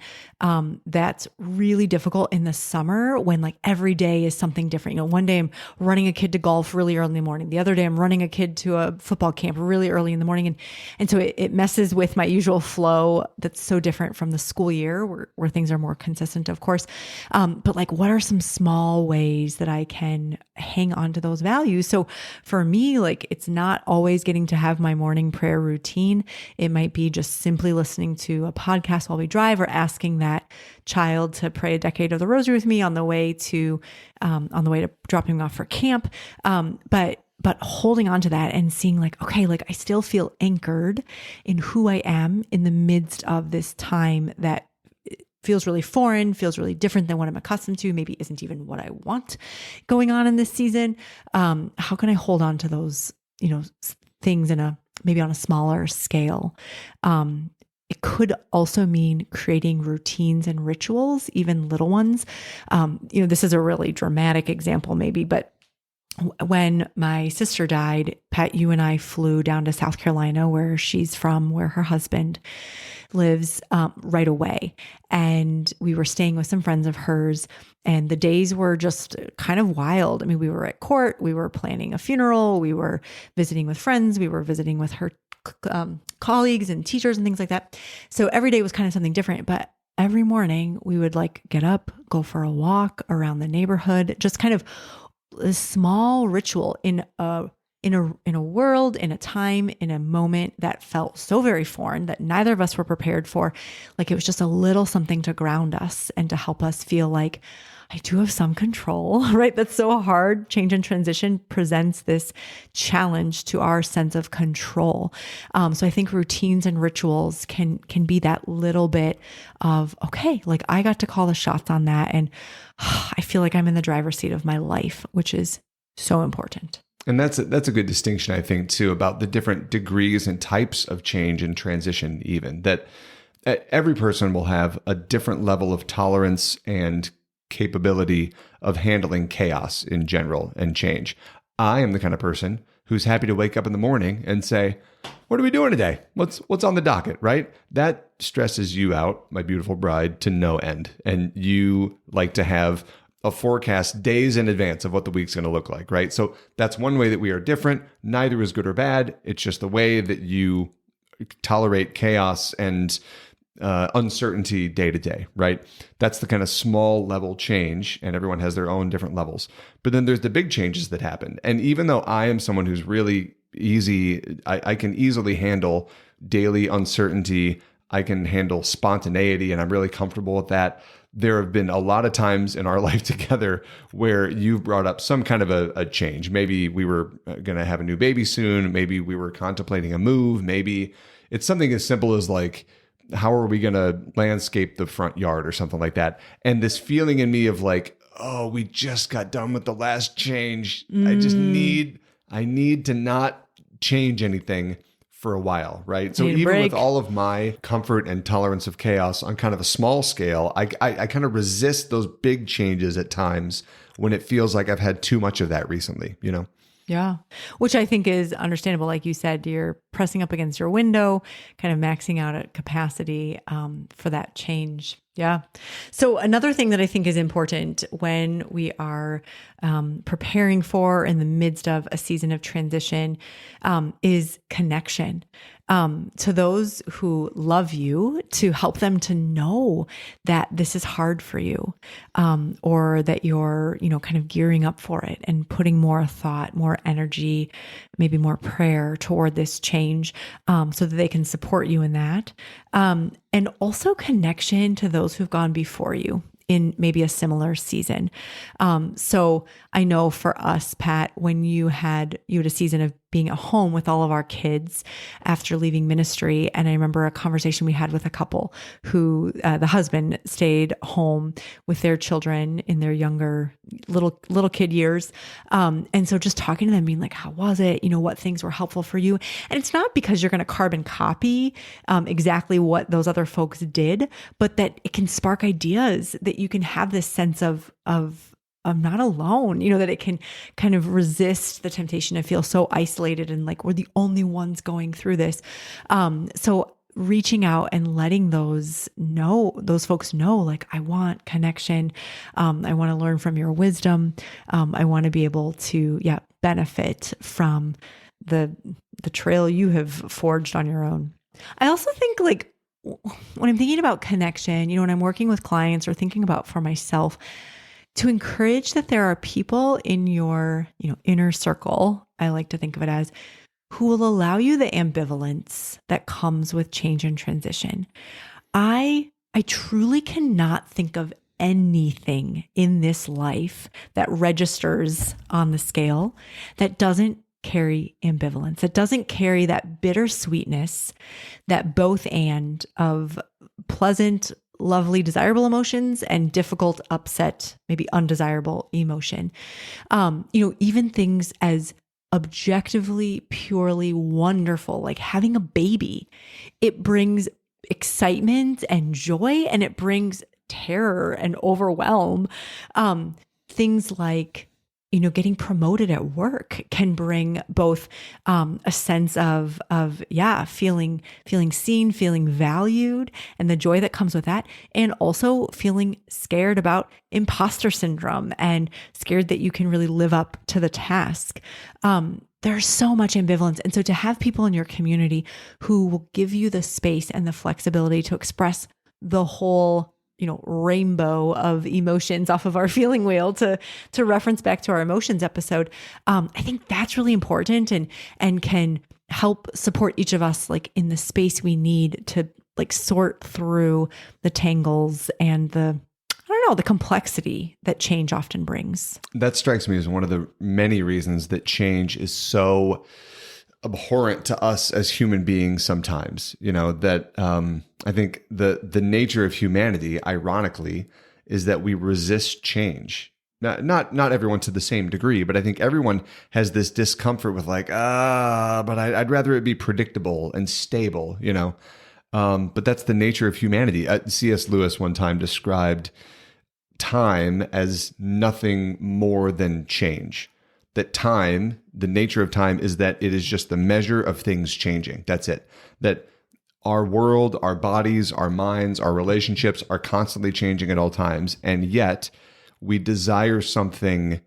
[SPEAKER 3] that's really difficult in the summer when like every day is something different. One day I'm running a kid to golf really early in the morning. The other day I'm running a kid to a football camp really early in the morning. And so it messes with my usual flow that's so different from the school year where things are more consistent, of course. But like, what are some small ways that I can hang on to those values? So for me, like, it's not always getting to have my morning prayer routine. It might be just simply listening to a podcast while we drive, or asking that child to pray a decade of the rosary with me on the way to dropping him off for camp. But holding on to that and seeing like, okay, like I still feel anchored in who I am in the midst of this time that feels really foreign, feels really different than what I'm accustomed to, maybe isn't even what I want going on in this season. How can I hold on to those, things maybe on a smaller scale? It could also mean creating routines and rituals, even little ones. This is a really dramatic example maybe, but when my sister died, Pat, you and I flew down to South Carolina, where she's from, where her husband lives, right away. And we were staying with some friends of hers, and the days were just kind of wild. I mean, we were at court, we were planning a funeral, we were visiting with friends, we were visiting with her colleagues and teachers and things like that. So every day was kind of something different, but every morning we would like get up, go for a walk around the neighborhood, just kind of a small ritual in a world, in a time, in a moment that felt so very foreign that neither of us were prepared for. Like, it was just a little something to ground us and to help us feel like I do have some control, right? That's so hard. Change and transition presents this challenge to our sense of control. So I think routines and rituals can be that little bit of, okay, like I got to call the shots on that. And I feel like I'm in the driver's seat of my life, which is so important.
[SPEAKER 1] And that's a good distinction, I think, too, about the different degrees and types of change and transition, even that every person will have a different level of tolerance and capability of handling chaos in general and change. I am the kind of person who's happy to wake up in the morning and say, what are we doing today? What's on the docket, right? That stresses you out, my beautiful bride, to no end. And you like to have a forecast days in advance of what the week's going to look like, right? So that's one way that we are different. Neither is good or bad. It's just the way that you tolerate chaos and uncertainty day to day, right? That's the kind of small level change, and everyone has their own different levels. But then there's the big changes that happen. And even though I am someone who's really easy, I can easily handle daily uncertainty. I can handle spontaneity, and I'm really comfortable with that. There have been a lot of times in our life together where you've brought up some kind of a change. Maybe we were going to have a new baby soon. Maybe we were contemplating a move. Maybe it's something as simple as like, how are we going to landscape the front yard or something like that? And this feeling in me of like, oh, we just got done with the last change. I need to not change anything for a while, right? So even with all of my comfort and tolerance of chaos on kind of a small scale, I kind of resist those big changes at times when it feels like I've had too much of that recently, you know?
[SPEAKER 3] Yeah. Which I think is understandable. Like you said, you're pressing up against your window, kind of maxing out at capacity for that change. Yeah. So another thing that I think is important when we are preparing for, in the midst of a season of transition, is connection. To those who love you, to help them to know that this is hard for you, or that you're, kind of gearing up for it and putting more thought, more energy, maybe more prayer toward this change, so that they can support you in that. And also connection to those who've gone before you in maybe a similar season. So I know for us, Pat, when you had a season of being at home with all of our kids after leaving ministry. And I remember a conversation we had with a couple who, the husband stayed home with their children in their younger little kid years. And so just talking to them, being like, how was it? What things were helpful for you? And it's not because you're going to carbon copy exactly what those other folks did, but that it can spark ideas, that you can have this sense of I'm not alone, that it can kind of resist the temptation to feel so isolated and like we're the only ones going through this. So reaching out and letting those folks know, like, I want connection. I want to learn from your wisdom. I want to be able to, benefit from the trail you have forged on your own. I also think, like, when I'm thinking about connection, when I'm working with clients or thinking about for myself, to encourage that there are people in your, inner circle, I like to think of it as, who will allow you the ambivalence that comes with change and transition. I truly cannot think of anything in this life that registers on the scale that doesn't carry ambivalence. It doesn't carry that bittersweetness, that both and of pleasant, lovely, desirable emotions and difficult, upset, maybe undesirable emotion. Even things as objectively, purely wonderful, like having a baby, it brings excitement and joy, and it brings terror and overwhelm. Things like, getting promoted at work can bring both a sense of feeling seen, feeling valued, and the joy that comes with that, and also feeling scared about imposter syndrome and scared that you can really live up to the task. There's so much ambivalence. And so to have people in your community who will give you the space and the flexibility to express the whole rainbow of emotions off of our feeling wheel, to reference back to our emotions episode. I think that's really important and can help support each of us, like, in the space we need to, like, sort through the tangles and the complexity that change often brings.
[SPEAKER 1] That strikes me as one of the many reasons that change is so abhorrent to us as human beings sometimes, that I think the nature of humanity, ironically, is that we resist change. Not everyone to the same degree, but I think everyone has this discomfort with, like, but I'd rather it be predictable and stable, but that's the nature of humanity. C.S. Lewis one time described time as nothing more than change. That time, the nature of time, is that it is just the measure of things changing. That's it. That our world, our bodies, our minds, our relationships are constantly changing at all times. And yet we desire something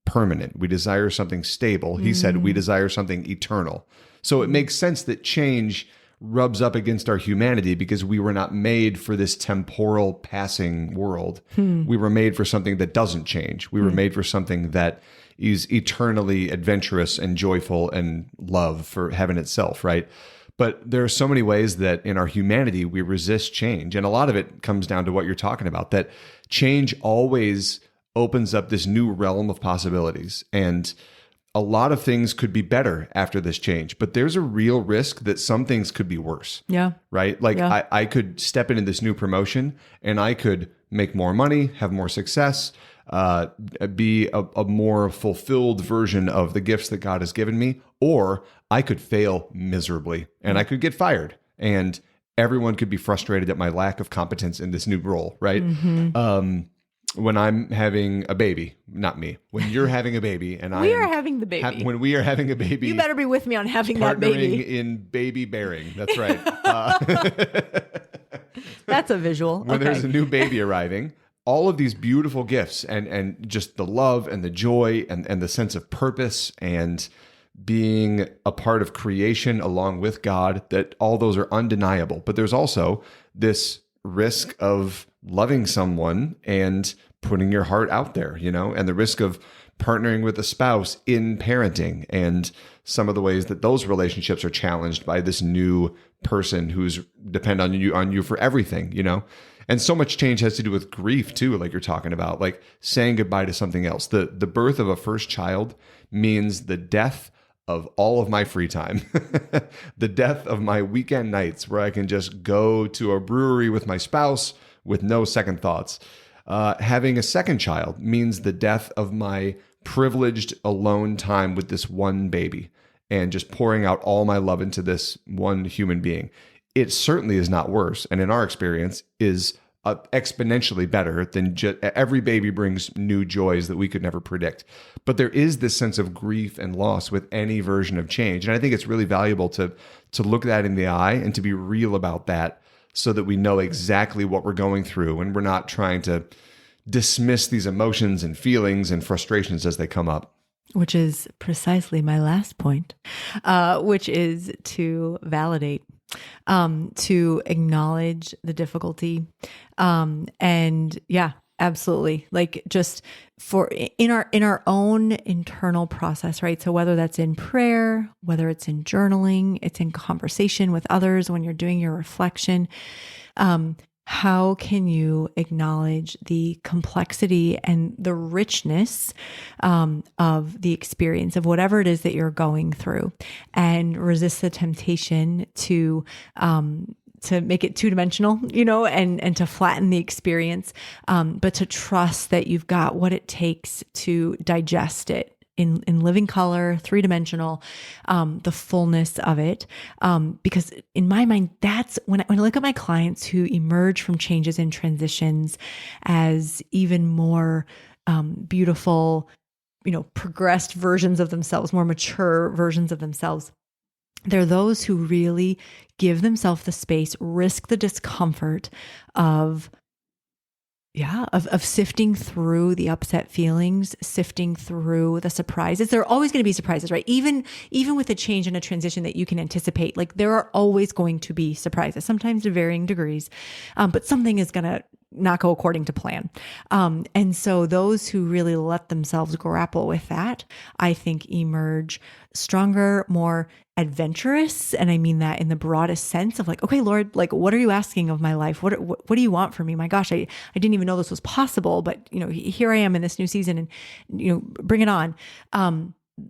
[SPEAKER 1] permanent. We desire something stable. He said we desire something eternal. So it makes sense that change rubs up against our humanity because we were not made for this temporal passing world. We were made for something that doesn't change. We were made for something that is eternally adventurous and joyful and love for heaven itself, right? But there are so many ways that in our humanity, we resist change. And a lot of it comes down to what you're talking about, that change always opens up this new realm of possibilities. And a lot of things could be better after this change, but there's a real risk that some things could be worse.
[SPEAKER 3] Yeah.
[SPEAKER 1] Right? Like I could step into this new promotion and I could make more money, have more success, be a more fulfilled version of the gifts that God has given me, or I could fail miserably and I could get fired and everyone could be frustrated at my lack of competence in this new role, right? When I'm having a baby, not me, when you're having a baby and
[SPEAKER 3] we are having the baby.
[SPEAKER 1] When we are having a baby.
[SPEAKER 3] You better be with me on having that baby.
[SPEAKER 1] Partnering in baby bearing. That's right.
[SPEAKER 3] That's a visual.
[SPEAKER 1] When there's a new baby arriving, all of these beautiful gifts and just the love and the joy and the sense of purpose and being a part of creation along with God, that all those are undeniable. But there's also this risk of loving someone and putting your heart out there, and the risk of partnering with a spouse in parenting and some of the ways that those relationships are challenged by this new person who's depend on you for everything, And so much change has to do with grief too, like you're talking about, like saying goodbye to something else. The birth of a first child means the death of all of my free time, the death of my weekend nights where I can just go to a brewery with my spouse with no second thoughts. Having a second child means the death of my privileged alone time with this one baby and just pouring out all my love into this one human being. It certainly is not worse, and in our experience is exponentially better than every baby brings new joys that we could never predict. But there is this sense of grief and loss with any version of change. And I think it's really valuable to look that in the eye and to be real about that so that we know exactly what we're going through and we're not trying to dismiss these emotions and feelings and frustrations as they come up.
[SPEAKER 3] Which is precisely my last point, which is to validate, to acknowledge the difficulty. And yeah, absolutely. Like just in our own internal process, right? So whether that's in prayer, whether it's in journaling, it's in conversation with others, when you're doing your reflection, how can you acknowledge the complexity and the richness of the experience of whatever it is that you're going through, and resist the temptation to make it two-dimensional, and to flatten the experience, but to trust that you've got what it takes to digest it in living color, three-dimensional, the fullness of it. Because in my mind, that's when I look at my clients who emerge from changes and transitions as even more beautiful, progressed versions of themselves, more mature versions of themselves. They're those who really give themselves the space, risk the discomfort of sifting through the upset feelings, sifting through the surprises. There are always going to be surprises, right? Even with a change and a transition that you can anticipate, like there are always going to be surprises, sometimes to varying degrees, but something is going to not go according to plan. And so those who really let themselves grapple with that, I think emerge stronger, more adventurous. And I mean that in the broadest sense of like, okay, Lord, like, what are you asking of my life? What do you want from me? My gosh, I didn't even know this was possible, but here I am in this new season and, bring it on.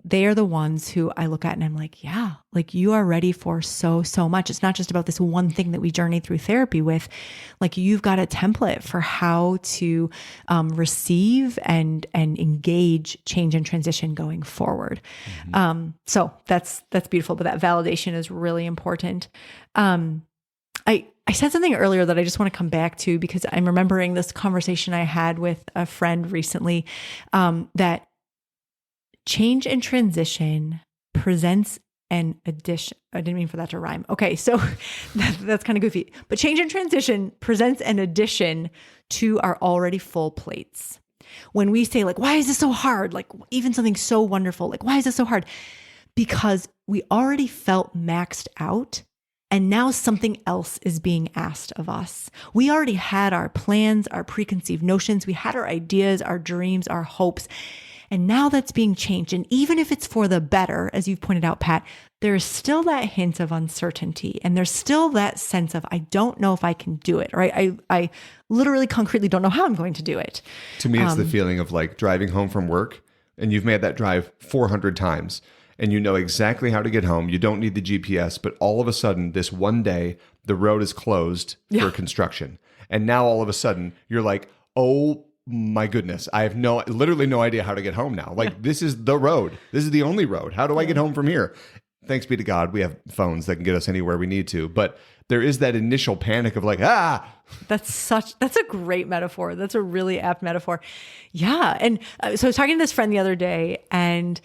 [SPEAKER 3] They are the ones who I look at and I'm like, yeah, like you are ready for so much. It's not just about this one thing that we journey through therapy with. Like you've got a template for how to receive and engage change and transition going forward. Mm-hmm. So that's beautiful, but that validation is really important. I said something earlier that I just want to come back to because I'm remembering this conversation I had with a friend recently, that change and transition presents an addition. I didn't mean for that to rhyme. Okay, so that's kind of goofy. But change and transition presents an addition to our already full plates. When we say like, why is this so hard? Like even something so wonderful, like, why is this so hard? Because we already felt maxed out. And now something else is being asked of us. We already had our plans, our preconceived notions. We had our ideas, our dreams, our hopes. And now that's being changed. And even if it's for the better, as you've pointed out, Pat, there's still that hint of uncertainty. And there's still that sense of, I don't know if I can do it, right? I literally concretely don't know how I'm going to do it.
[SPEAKER 1] To me, it's the feeling of like driving home from work and you've made that drive 400 times and you know exactly how to get home. You don't need the GPS, but all of a sudden, this one day, the road is closed for construction. And now all of a sudden, you're like, oh my goodness, I have literally no idea how to get home now. Like, this is the road. This is the only road. How do I get home from here? Thanks be to God, we have phones that can get us anywhere we need to. But there is that initial panic of like,
[SPEAKER 3] That's a great metaphor. That's a really apt metaphor. Yeah. And so I was talking to this friend the other day and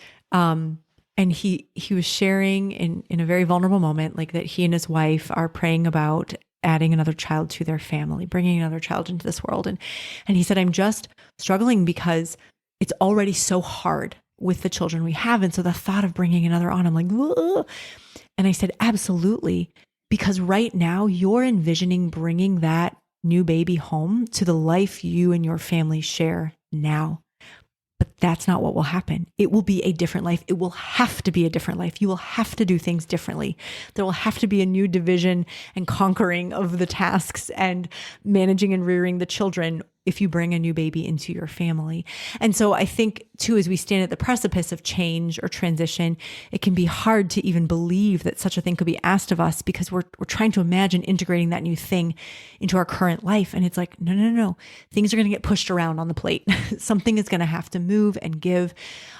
[SPEAKER 3] he was sharing in a very vulnerable moment, like that he and his wife are praying about adding another child to their family, bringing another child into this world. And he said, I'm just struggling because it's already so hard with the children we have. And so the thought of bringing another on, I'm like, ugh. And I said, absolutely. Because right now you're envisioning bringing that new baby home to the life you and your family share now. But that's not what will happen. It will be a different life. It will have to be a different life. You will have to do things differently. There will have to be a new division and conquering of the tasks and managing and rearing the children if you bring a new baby into your family. And so I think too, as we stand at the precipice of change or transition, it can be hard to even believe that such a thing could be asked of us because we're trying to imagine integrating that new thing into our current life. And it's like, no. Things are going to get pushed around on the plate. Something is going to have to move and give.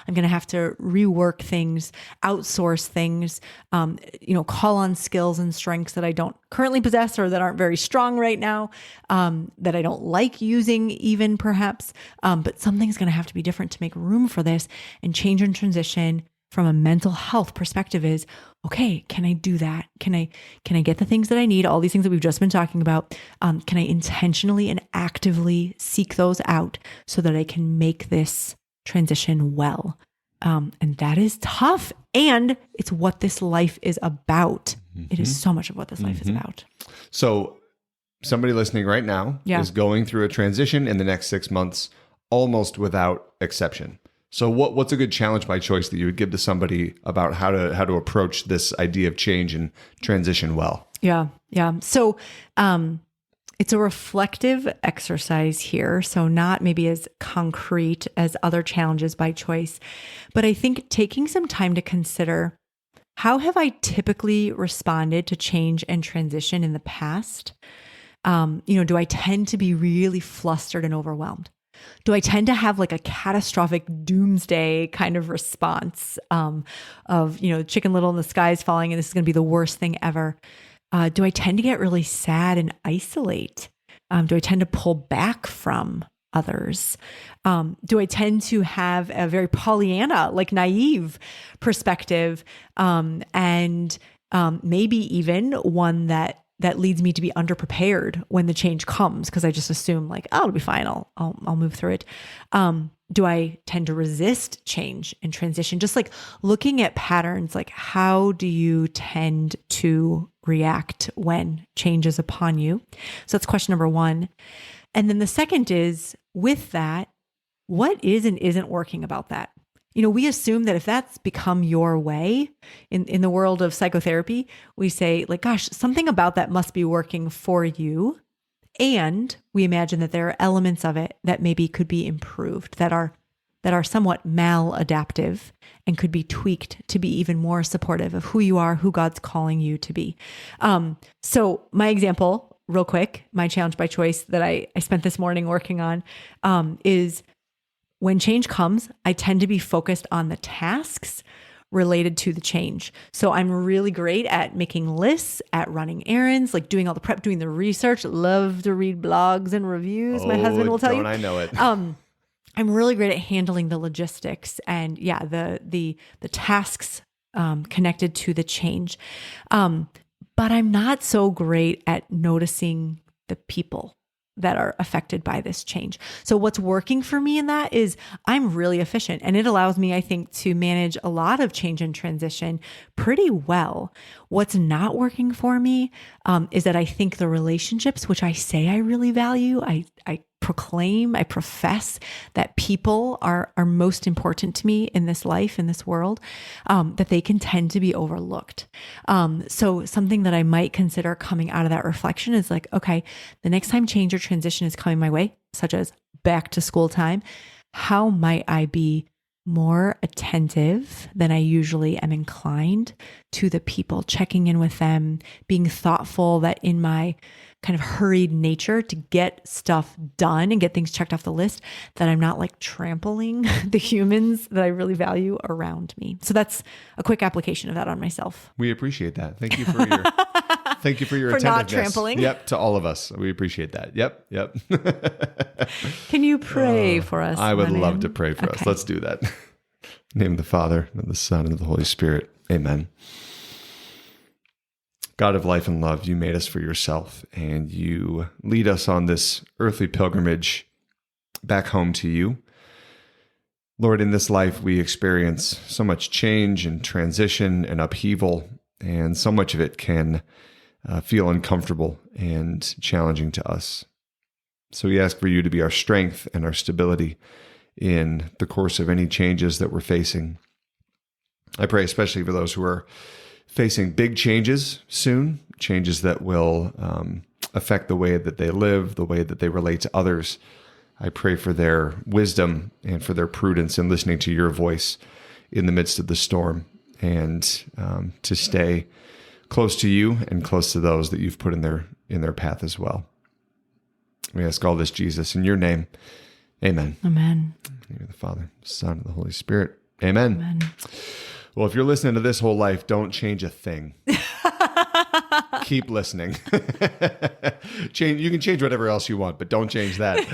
[SPEAKER 3] I'm going to have to rework things, outsource things, call on skills and strengths that I don't currently possess or that aren't very strong right now, that I don't like using even perhaps. But something's going to have to be different to make room for this. And change and transition from a mental health perspective is, okay, can I do that? Can I get the things that I need? All these things that we've just been talking about. Can I intentionally and actively seek those out so that I can make this transition well? And that is tough. And it's what this life is about. It is so much of what this life is about.
[SPEAKER 1] So somebody listening right now is going through a transition in the next 6 months, almost without exception. So what's a good challenge by choice that you would give to somebody about how to approach this idea of change and transition well?
[SPEAKER 3] Yeah. So it's a reflective exercise here. So not maybe as concrete as other challenges by choice, but I think taking some time to consider, how have I typically responded to change and transition in the past? Do I tend to be really flustered and overwhelmed? Do I tend to have like a catastrophic doomsday kind of response of Chicken Little and the sky's falling and this is going to be the worst thing ever? Do I tend to get really sad and isolate? Do I tend to pull back from others? Do I tend to have a very Pollyanna, like naive perspective, and maybe even one that leads me to be underprepared when the change comes because I just assume like, oh, it'll be fine. I'll move through it. Do I tend to resist change and transition? Just like looking at patterns, like how do you tend to react when change is upon you? So that's question number one. And then the second is, with that, what is and isn't working about that? We assume that if that's become your way in the world of psychotherapy, we say like, gosh, something about that must be working for you. And we imagine that there are elements of it that maybe could be improved, that are somewhat maladaptive and could be tweaked to be even more supportive of who you are, who God's calling you to be. So my example, real quick, my challenge by choice that I spent this morning working on is, when change comes, I tend to be focused on the tasks related to the change. So I'm really great at making lists, at running errands, like doing all the prep, doing the research. Love to read blogs and reviews. My husband will tell you.
[SPEAKER 1] I know it.
[SPEAKER 3] I'm really great at handling the logistics and the tasks connected to the change. But I'm not so great at noticing the people that are affected by this change. So what's working for me in that is I'm really efficient, and it allows me, I think, to manage a lot of change and transition pretty well. What's not working for me is that I think the relationships, which I say I really value, I proclaim, I profess that people are most important to me in this life, in this world, that they can tend to be overlooked. So something that I might consider coming out of that reflection is like, okay, the next time change or transition is coming my way, such as back to school time, how might I be more attentive than I usually am inclined to the people, checking in with them, being thoughtful that in my kind of hurried nature to get stuff done and get things checked off the list, that I'm not like trampling the humans that I really value around me. So that's a quick application of that on myself.
[SPEAKER 1] We appreciate that. Thank you for your thank you for your
[SPEAKER 3] For not
[SPEAKER 1] attentiveness.
[SPEAKER 3] trampling.
[SPEAKER 1] Yep, to all of us. We appreciate that. Yep.
[SPEAKER 3] Can you pray for us?
[SPEAKER 1] I would
[SPEAKER 3] Lennon?
[SPEAKER 1] love to pray for us.
[SPEAKER 3] Okay.
[SPEAKER 1] Let's do that. In the name of the Father, and of the Son, and of the Holy Spirit. Amen. God of life and love, you made us for yourself, and you lead us on this earthly pilgrimage back home to you. Lord, in this life, we experience so much change and transition and upheaval, and so much of it can feel uncomfortable and challenging to us. So we ask for you to be our strength and our stability in the course of any changes that we're facing. I pray especially for those who are facing big changes soon, changes that will affect the way that they live, the way that they relate to others. I pray for their wisdom and for their prudence in listening to your voice in the midst of the storm, and to stay close to you and close to those that you've put in their path as well. We ask all this, Jesus, in your name. Amen.
[SPEAKER 3] Amen.
[SPEAKER 1] In the name of the Father, Son, and the Holy Spirit. Amen.
[SPEAKER 3] Amen.
[SPEAKER 1] Well, if you're listening to This Whole Life, don't change a thing. Keep listening. You can change whatever else you want, but don't change that.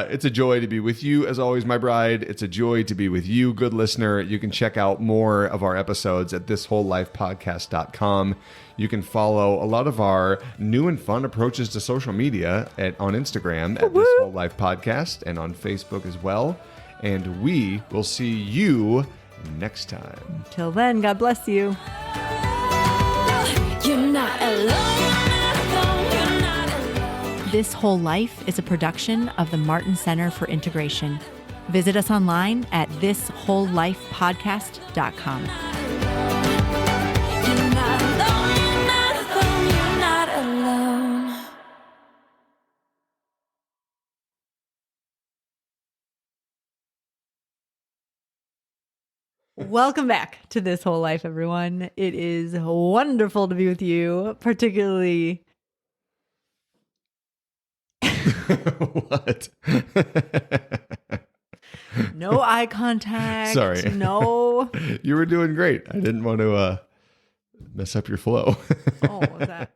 [SPEAKER 1] It's a joy to be with you, as always, my bride. It's a joy to be with you, good listener. You can check out more of our episodes at thiswholelifepodcast.com. You can follow a lot of our new and fun approaches to social media on Instagram at This Whole Life Podcast, and on Facebook as well. And we will see you next time.
[SPEAKER 3] Till then, God bless you.
[SPEAKER 2] You're not alone. You're not alone.
[SPEAKER 3] This Whole Life is a production of the Martin Center for Integration. Visit us online at thiswholelifepodcast.com.
[SPEAKER 2] You're not alone. You're not alone. You're not alone.
[SPEAKER 3] Welcome back to This Whole Life, everyone. It is wonderful to be with you, particularly.
[SPEAKER 1] What?
[SPEAKER 3] No eye contact.
[SPEAKER 1] Sorry.
[SPEAKER 3] No.
[SPEAKER 1] You were doing great. I didn't want to mess up your flow.
[SPEAKER 3] Oh, was that